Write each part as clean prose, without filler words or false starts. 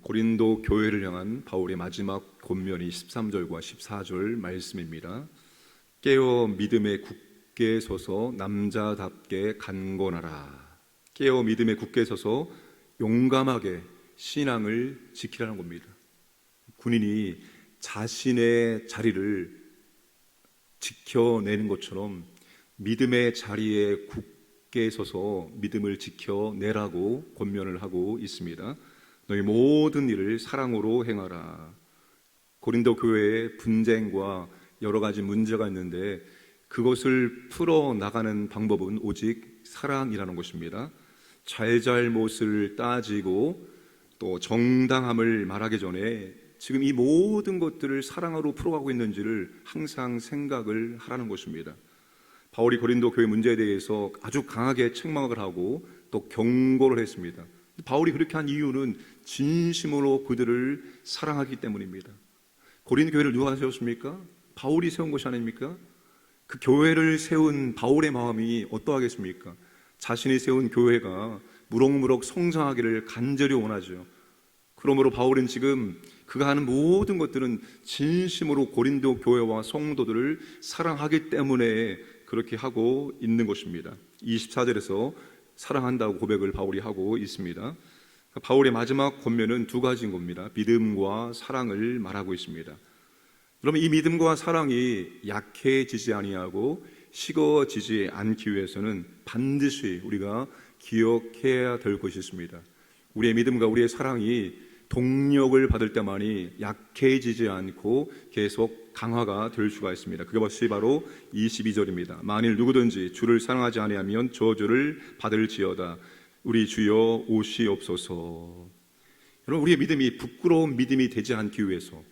고린도 교회를 향한 바울의 마지막 권면이 13절과 14절 말씀입니다. 깨어 믿음에 굳게 서서 남자답게 간건하라. 깨어 믿음에 굳게 서서 용감하게 신앙을 지키라는 겁니다. 군인이 자신의 자리를 지켜내는 것처럼 믿음의 자리에 굳게 서서 믿음을 지켜내라고 권면을 하고 있습니다. 너희 모든 일을 사랑으로 행하라. 고린도 교회에 분쟁과 여러 가지 문제가 있는데 그것을 풀어나가는 방법은 오직 사랑이라는 것입니다. 잘잘못을 따지고 또 정당함을 말하기 전에 지금 이 모든 것들을 사랑으로 풀어가고 있는지를 항상 생각을 하라는 것입니다. 바울이 고린도 교회 문제에 대해서 아주 강하게 책망을 하고 또 경고를 했습니다. 바울이 그렇게 한 이유는 진심으로 그들을 사랑하기 때문입니다. 고린도 교회를 누가 세웠습니까? 바울이 세운 것이 아닙니까? 그 교회를 세운 바울의 마음이 어떠하겠습니까? 자신이 세운 교회가 무럭무럭 성장하기를 간절히 원하죠. 그러므로 바울은 지금 그가 하는 모든 것들은 진심으로 고린도 교회와 성도들을 사랑하기 때문에 그렇게 하고 있는 것입니다. 24절에서 사랑한다고 고백을 바울이 하고 있습니다. 바울의 마지막 권면은 두 가지인 겁니다. 믿음과 사랑을 말하고 있습니다. 그러면 이 믿음과 사랑이 약해지지 아니하고 식어지지 않기 위해서는 반드시 우리가 기억해야 될 것이 있습니다. 우리의 믿음과 우리의 사랑이 동력을 받을 때만이 약해지지 않고 계속 강화가 될 수가 있습니다. 그것이 바로 22절입니다. 만일 누구든지 주를 사랑하지 아니하면 저주를 받을지어다. 우리 주여 오시옵소서. 여러분, 우리의 믿음이 부끄러운 믿음이 되지 않기 위해서,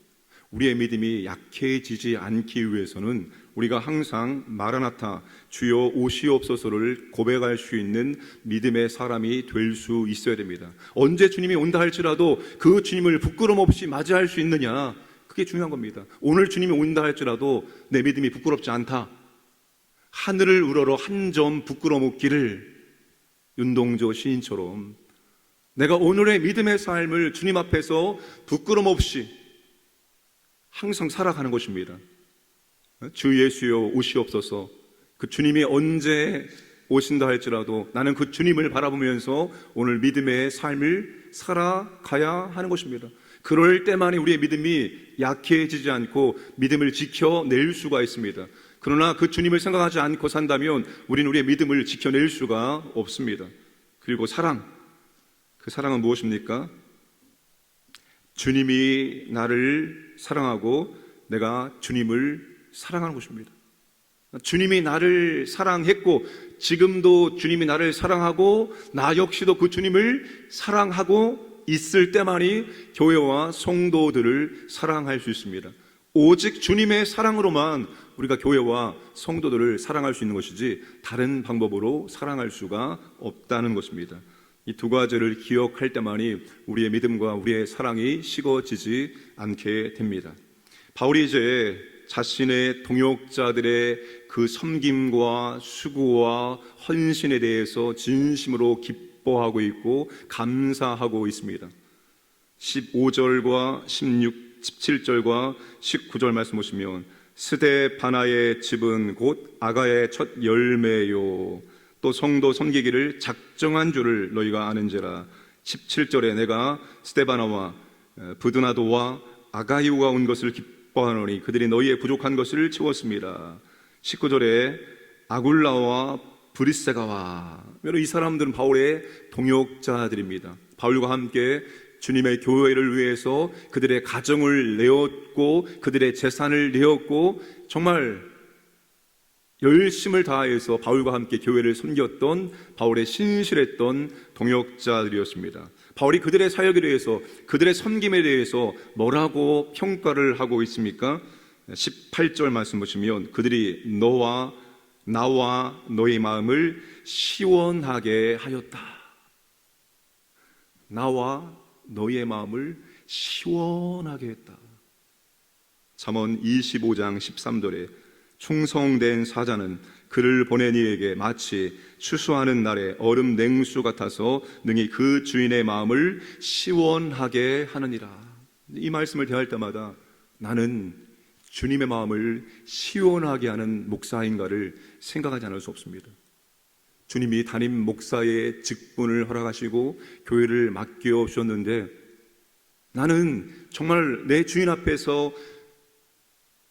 우리의 믿음이 약해지지 않기 위해서는 우리가 항상 마라나타 주여 오시옵소서를 고백할 수 있는 믿음의 사람이 될 수 있어야 됩니다. 언제 주님이 온다 할지라도 그 주님을 부끄럼 없이 맞이할 수 있느냐, 그게 중요한 겁니다. 오늘 주님이 온다 할지라도 내 믿음이 부끄럽지 않다. 하늘을 우러러 한 점 부끄럼 없기를, 윤동조 시인처럼 내가 오늘의 믿음의 삶을 주님 앞에서 부끄럼 없이 항상 살아가는 것입니다. 주 예수여 오시옵소서. 그 주님이 언제 오신다 할지라도 나는 그 주님을 바라보면서 오늘 믿음의 삶을 살아가야 하는 것입니다. 그럴 때만이 우리의 믿음이 약해지지 않고 믿음을 지켜낼 수가 있습니다. 그러나 그 주님을 생각하지 않고 산다면 우리는 우리의 믿음을 지켜낼 수가 없습니다. 그리고 사랑, 그 사랑은 무엇입니까? 주님이 나를 사랑하고 내가 주님을 사랑하는 것입니다. 주님이 나를 사랑했고 지금도 주님이 나를 사랑하고 나 역시도 그 주님을 사랑하고 있을 때만이 교회와 성도들을 사랑할 수 있습니다. 오직 주님의 사랑으로만 우리가 교회와 성도들을 사랑할 수 있는 것이지 다른 방법으로 사랑할 수가 없다는 것입니다. 이 두 가지를 기억할 때만이 우리의 믿음과 우리의 사랑이 식어지지 않게 됩니다. 바울이 이제 자신의 동역자들의 그 섬김과 수고와 헌신에 대해서 진심으로 기뻐하고 있고 감사하고 있습니다. 15절과 17절과 19절 말씀 보시면 스데바나의 집은 곧 아가의 첫 열매요 또 성도 섬기기를 작정한 줄을 너희가 아는지라. 17절에 내가 스데바나와 브드나도와 아가이오가 온 것을 기뻐하노니 그들이 너희의 부족한 것을 채웠습니다. 19절에 아굴라와 브리세가와, 이 사람들은 바울의 동역자들입니다. 바울과 함께 주님의 교회를 위해서 그들의 가정을 내었고 그들의 재산을 내었고 정말 열심을 다해서 바울과 함께 교회를 섬겼던 바울의 신실했던 동역자들이었습니다. 바울이 그들의 사역에 대해서, 그들의 섬김에 대해서 뭐라고 평가를 하고 있습니까? 18절 말씀 보시면 그들이 너와 나와 너의 마음을 시원하게 하였다. 나와 너의 마음을 시원하게 했다. 잠언 25장 13절에 충성된 사자는 그를 보낸 이에게 마치 추수하는 날에 얼음 냉수 같아서 능히 그 주인의 마음을 시원하게 하느니라. 이 말씀을 대할 때마다 나는 주님의 마음을 시원하게 하는 목사인가를 생각하지 않을 수 없습니다. 주님이 담임 목사의 직분을 허락하시고 교회를 맡겨 주셨는데 나는 정말 내 주인 앞에서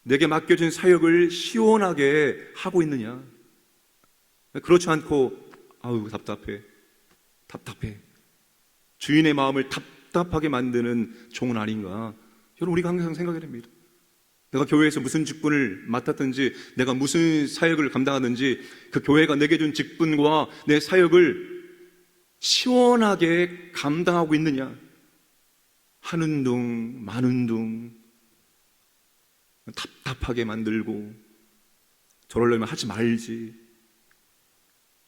내게 맡겨진 사역을 시원하게 하고 있느냐? 그렇지 않고 아우 답답해 주인의 마음을 답답하게 만드는 종은 아닌가? 여러분, 우리가 항상 생각해야 됩니다. 내가 교회에서 무슨 직분을 맡았든지 내가 무슨 사역을 감당하든지 그 교회가 내게 준 직분과 내 사역을 시원하게 감당하고 있느냐? 하는 둥 마는 둥 답답하게 만들고 저러려면 하지 말지,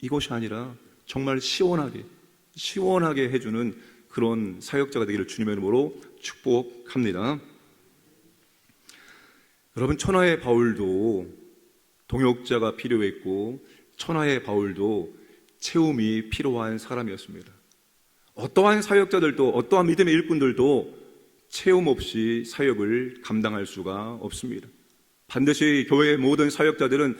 이것이 아니라 정말 시원하게 해주는 그런 사역자가 되기를 주님의 이름으로 축복합니다. 여러분, 천하의 바울도 동역자가 필요했고 천하의 바울도 채움이 필요한 사람이었습니다. 어떠한 사역자들도 어떠한 믿음의 일꾼들도 채움 없이 사역을 감당할 수가 없습니다. 반드시 교회의 모든 사역자들은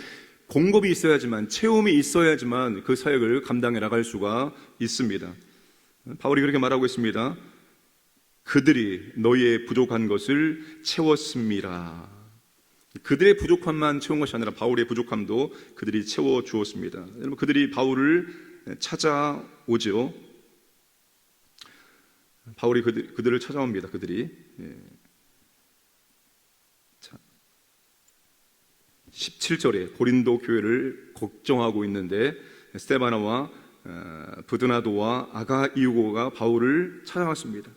공급이 있어야지만, 채움이 있어야지만 그 사역을 감당해 나갈 수가 있습니다. 바울이 그렇게 말하고 있습니다. 그들이 너희의 부족한 것을 채웠습니다. 그들의 부족함만 채운 것이 아니라 바울의 부족함도 그들이 채워주었습니다. 여러분, 그들이 바울을 찾아오죠. 바울이 그들을 찾아옵니다. 그들이 17절에 고린도 교회를 걱정하고 있는데 스데바나와 브드나도와 아가이우고가 바울을 찾아왔습니다.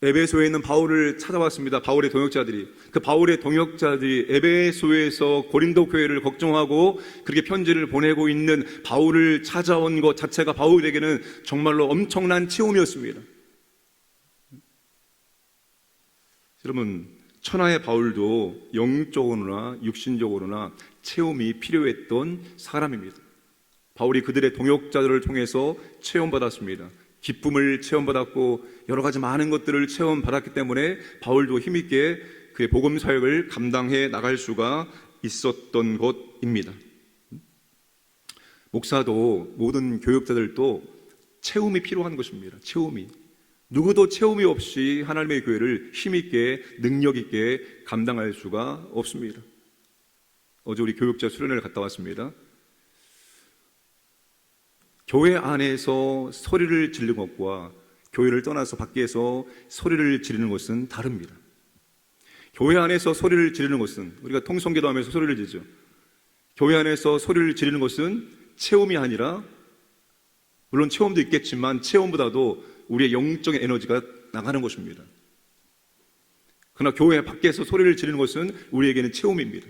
에베소에 있는 바울을 찾아왔습니다. 바울의 동역자들이. 그 바울의 동역자들이 에베소에서 고린도 교회를 걱정하고 그렇게 편지를 보내고 있는 바울을 찾아온 것 자체가 바울에게는 정말로 엄청난 체험이었습니다. 여러분, 천하의 바울도 영적으로나 육신적으로나 체험이 필요했던 사람입니다. 바울이 그들의 동역자들을 통해서 체험받았습니다. 기쁨을 체험받았고 여러 가지 많은 것들을 체험받았기 때문에 바울도 힘있게 그의 복음 사역을 감당해 나갈 수가 있었던 것입니다. 목사도 모든 교역자들도 체험이 필요한 것입니다. 체험이. 누구도 체험이 없이 하나님의 교회를 힘있게 능력있게 감당할 수가 없습니다. 어제 우리 교역자 수련회를 갔다 왔습니다. 교회 안에서 소리를 지르는 것과 교회를 떠나서 밖에서 소리를 지르는 것은 다릅니다. 교회 안에서 소리를 지르는 것은, 우리가 통성기도하면서 소리를 지르죠. 교회 안에서 소리를 지르는 것은 체험이 아니라, 물론 체험도 있겠지만 체험보다도 우리의 영적인 에너지가 나가는 것입니다. 그러나 교회 밖에서 소리를 지르는 것은 우리에게는 체험입니다.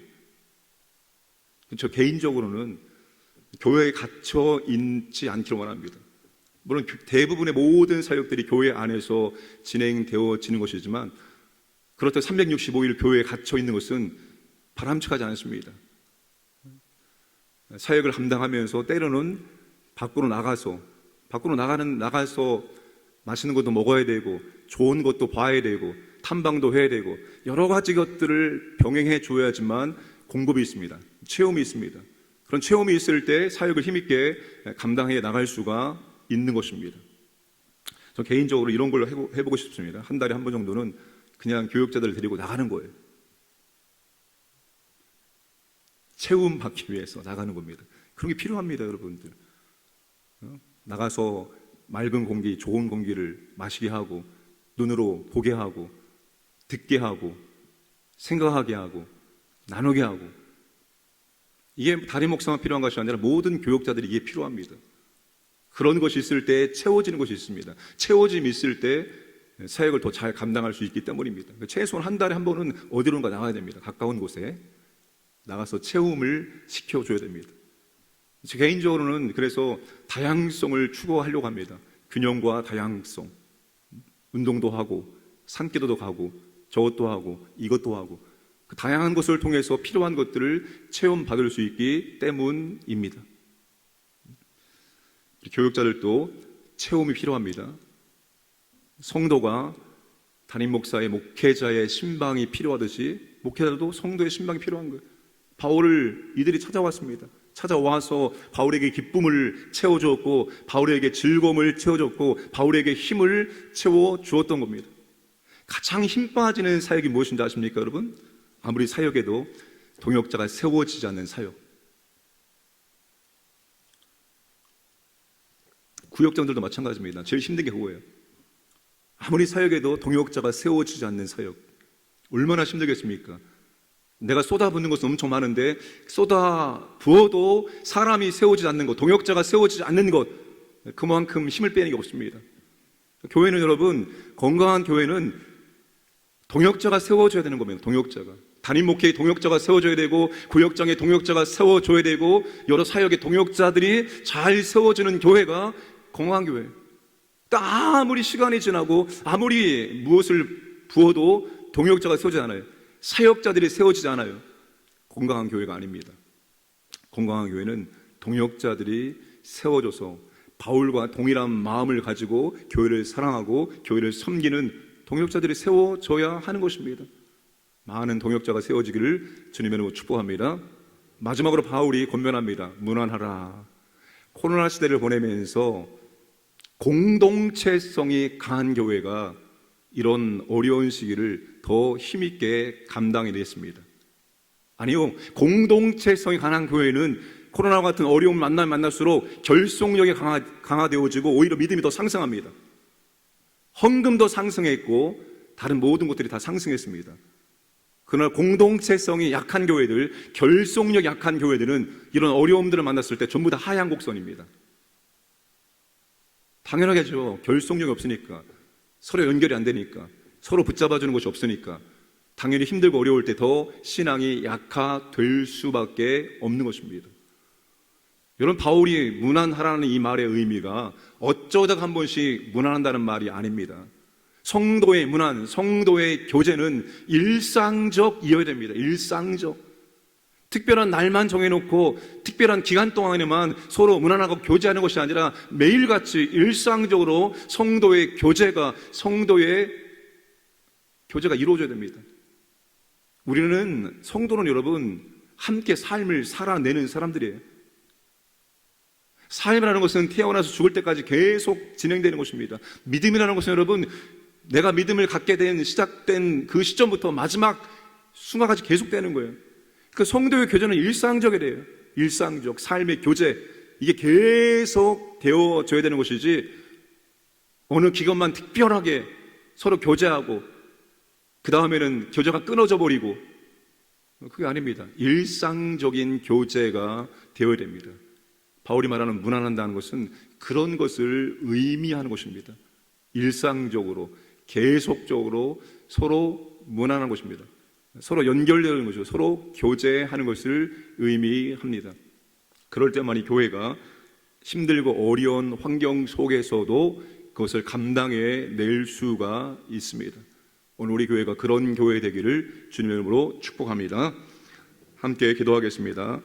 저 개인적으로는 교회에 갇혀 있지 않기를 원합니다. 물론 대부분의 모든 사역들이 교회 안에서 진행되어지는 것이지만 그렇다고 365일 교회에 갇혀 있는 것은 바람직하지 않습니다. 사역을 감당하면서 때로는 밖으로 나가서 맛있는 것도 먹어야 되고 좋은 것도 봐야 되고 탐방도 해야 되고 여러 가지 것들을 병행해 줘야지만 공급이 있습니다. 체험이 있습니다. 그런 체험이 있을 때 사역을 힘있게 감당해 나갈 수가 있는 것입니다. 저 개인적으로 이런 걸 해보고 싶습니다. 한 달에 한 번 정도는 그냥 교역자들을 데리고 나가는 거예요. 체험 받기 위해서 나가는 겁니다. 그런 게 필요합니다, 여러분들. 나가서 맑은 공기, 좋은 공기를 마시게 하고 눈으로 보게 하고 듣게 하고 생각하게 하고 나누게 하고, 이게 담임 목사만 필요한 것이 아니라 모든 교역자들이 이게 필요합니다. 그런 것이 있을 때 채워지는 것이 있습니다. 채워짐이 있을 때 사역을 더 잘 감당할 수 있기 때문입니다. 최소한 한 달에 한 번은 어디론가 나가야 됩니다. 가까운 곳에 나가서 체험을 시켜줘야 됩니다. 제 개인적으로는 그래서 다양성을 추구하려고 합니다. 균형과 다양성. 운동도 하고 산기도도 가고 저것도 하고 이것도 하고 그 다양한 것을 통해서 필요한 것들을 체험받을 수 있기 때문입니다. 교육자들도 체험이 필요합니다. 성도가 담임 목사의 목회자의 신방이 필요하듯이 목회자도 성도의 신방이 필요한 거예요. 바울을 이들이 찾아왔습니다. 찾아와서 바울에게 기쁨을 채워주었고, 바울에게 즐거움을 채워줬고, 바울에게 힘을 채워주었던 겁니다. 가장 힘 빠지는 사역이 무엇인지 아십니까, 여러분? 아무리 사역에도 동역자가 세워지지 않는 사역. 구역장들도 마찬가지입니다. 제일 힘든 게 그거예요. 아무리 사역에도 동역자가 세워지지 않는 사역, 얼마나 힘들겠습니까? 내가 쏟아붓는 것은 엄청 많은데 쏟아부어도 사람이 세워지지 않는 것, 동역자가 세워지지 않는 것, 그만큼 힘을 빼는 게 없습니다. 교회는 여러분, 건강한 교회는 동역자가 세워져야 되는 겁니다. 동역자가, 담임 목회의 동역자가 세워져야 되고, 구역장의 동역자가 세워져야 되고, 여러 사역의 동역자들이 잘 세워지는 교회가 건강한 교회예요. 아무리 시간이 지나고 아무리 무엇을 부어도 동역자가 세워지지 않아요. 사역자들이 세워지지 않아요. 건강한 교회가 아닙니다. 건강한 교회는 동역자들이 세워져서 바울과 동일한 마음을 가지고 교회를 사랑하고 교회를 섬기는 동역자들이 세워져야 하는 것입니다. 많은 동역자가 세워지기를 주님의 이름으로 축복합니다. 마지막으로 바울이 권면합니다. 문안하라. 코로나 시대를 보내면서 공동체성이 강한 교회가 이런 어려운 시기를 더 힘있게 감당해냈습니다. 아니요, 공동체성이 강한 교회는 코로나와 같은 어려움을 만날수록 결속력이 강화되어지고 오히려 믿음이 더 상승합니다. 헌금도 상승했고 다른 모든 것들이 다 상승했습니다. 그러나 공동체성이 약한 교회들, 결속력이 약한 교회들은 이런 어려움들을 만났을 때 전부 다 하향 곡선입니다. 당연하겠죠. 결속력이 없으니까, 서로 연결이 안 되니까, 서로 붙잡아주는 것이 없으니까 당연히 힘들고 어려울 때 더 신앙이 약화될 수밖에 없는 것입니다. 여러분, 바울이 문안하라는 이 말의 의미가 어쩌다가 한 번씩 문안한다는 말이 아닙니다. 성도의 문안, 성도의 교제는 일상적이어야 됩니다. 일상적. 특별한 날만 정해놓고 특별한 기간 동안에만 서로 문안하고 교제하는 것이 아니라 매일같이 일상적으로 성도의 교제가 이루어져야 됩니다. 우리는, 성도는 여러분, 함께 삶을 살아내는 사람들이에요. 삶이라는 것은 태어나서 죽을 때까지 계속 진행되는 것입니다. 믿음이라는 것은 여러분, 내가 믿음을 갖게 된, 시작된 그 시점부터 마지막 순간까지 계속되는 거예요. 그 성도의 교제는 일상적이래요. 일상적 삶의 교제, 이게 계속 되어져야 되는 것이지 어느 기간만 특별하게 서로 교제하고 그 다음에는 교제가 끊어져 버리고, 그게 아닙니다. 일상적인 교제가 되어야 됩니다. 바울이 말하는 문안한다는 것은 그런 것을 의미하는 것입니다. 일상적으로 계속적으로 서로 문안하는 것입니다. 서로 연결되는 것이죠. 서로 교제하는 것을 의미합니다. 그럴 때만 이 교회가 힘들고 어려운 환경 속에서도 그것을 감당해 낼 수가 있습니다. 오늘 우리 교회가 그런 교회 되기를 주님의 이름으로 축복합니다. 함께 기도하겠습니다.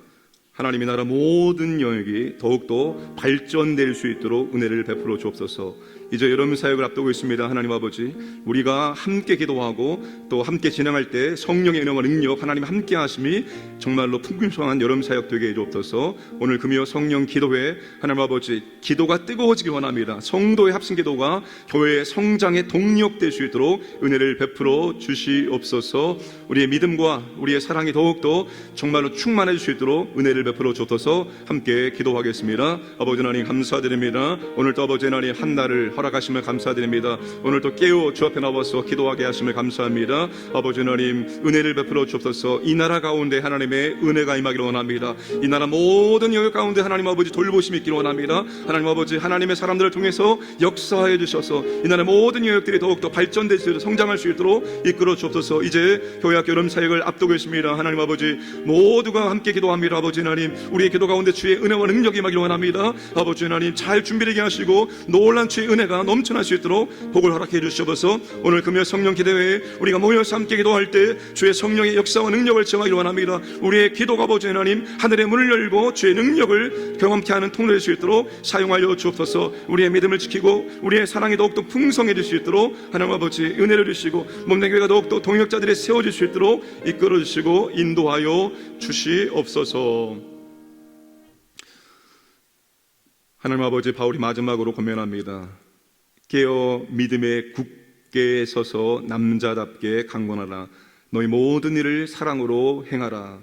하나님의 나라 모든 영역이 더욱더 발전될 수 있도록 은혜를 베풀어 주옵소서. 이제 여름 사역을 앞두고 있습니다. 하나님 아버지, 우리가 함께 기도하고 또 함께 진행할 때 성령의 은혜와 능력, 하나님 함께 하심이 정말로 풍성한 여름 사역 되게 해 주옵소서. 오늘 금요 성령 기도회, 하나님 아버지, 기도가 뜨거워지기 원합니다. 성도의 합심 기도가 교회의 성장에 동력될 수 있도록 은혜를 베풀어 주시옵소서. 우리의 믿음과 우리의 사랑이 더욱더 정말로 충만해질 수 있도록 은혜를 베풀어 주옵소서. 함께 기도하겠습니다. 아버지 하나님 감사드립니다. 오늘도 아버지 하나님 한 날을 허락하심을 감사드립니다. 오늘도 깨어 주 앞에 나와서 기도하게 하심을 감사합니다. 아버지 하나님 은혜를 베풀어 주옵소서. 이 나라 가운데 하나님의 은혜가 임하기를 원합니다. 이 나라 모든 영역 가운데 하나님 아버지 돌보심이 있기를 원합니다. 하나님 아버지, 하나님의 사람들을 통해서 역사해 주셔서 이 나라 모든 영역들이 더욱더 발전될 수 있도록, 성장할 수 있도록 이끌어 주옵소서. 이제 교회학 여름 사역을 앞두고 있습니다. 하나님 아버지, 모두가 함께 기도합니다. 아버지 하나님, 하나님, 우리의 기도 가운데 주의 은혜와 능력이 임하기를 원합니다. 아버지 하나님, 잘 준비되게 하시고 놀란 주의 은혜가 넘쳐날 수 있도록 복을 허락해 주시옵소서. 오늘 금요 성령 기도회에 우리가 모여서 함께 기도할 때 주의 성령의 역사와 능력을 체험하기를 원합니다. 우리의 기도가 아버지 하나님, 하늘의 문을 열고 주의 능력을 경험케 하는 통로될 수 있도록 사용하여 주옵소서. 우리의 믿음을 지키고 우리의 사랑이 더욱더 풍성해질 수 있도록 하나님 아버지 은혜를 주시고 몸된 교회가 더욱더 동역자들이 세워질 수 있도록 이끌어 주시고 인도하여 주시옵소서. 하나님 아버지, 바울이 마지막으로 권면합니다. 깨어 믿음의 굳게 서서 남자답게 강건하라. 너희 모든 일을 사랑으로 행하라.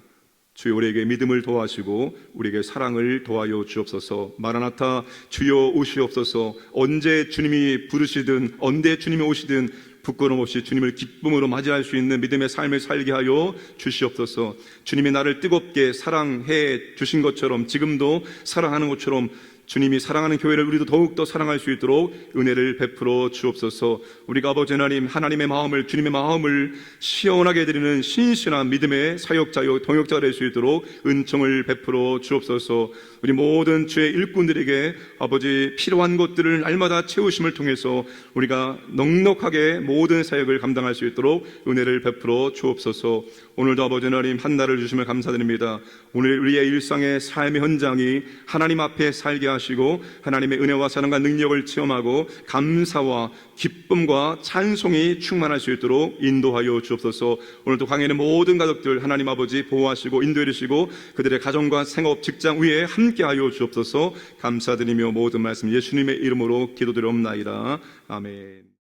주여, 우리에게 믿음을 도와주시고 우리에게 사랑을 도와여 주옵소서. 마라나타, 주여 오시옵소서. 언제 주님이 부르시든 언제 주님이 오시든 부끄러움 없이 주님을 기쁨으로 맞이할 수 있는 믿음의 삶을 살게 하여 주시옵소서. 주님이 나를 뜨겁게 사랑해 주신 것처럼 지금도 사랑하는 것처럼 주님이 사랑하는 교회를 우리도 더욱더 사랑할 수 있도록 은혜를 베풀어 주옵소서. 우리가 아버지 하나님, 하나님의 마음을, 주님의 마음을 시원하게 드리는 신실한 믿음의 사역자요 동역자가 될 수 있도록 은총을 베풀어 주옵소서. 우리 모든 주의 일꾼들에게 아버지 필요한 것들을 날마다 채우심을 통해서 우리가 넉넉하게 모든 사역을 감당할 수 있도록 은혜를 베풀어 주옵소서. 오늘도 아버지 하나님, 한 날을 주심을 감사드립니다. 오늘 우리의 일상의 삶의 현장이 하나님 앞에 살게 하시고 하나님의 은혜와 사랑과 능력을 체험하고 감사와 기쁨과 찬송이 충만할 수 있도록 인도하여 주옵소서. 오늘도 광야의 모든 가족들 하나님 아버지 보호하시고 인도해 주시고 그들의 가정과 생업, 직장 위에 함께하여 주옵소서. 감사드리며 모든 말씀 예수님의 이름으로 기도드리옵나이다. 아멘.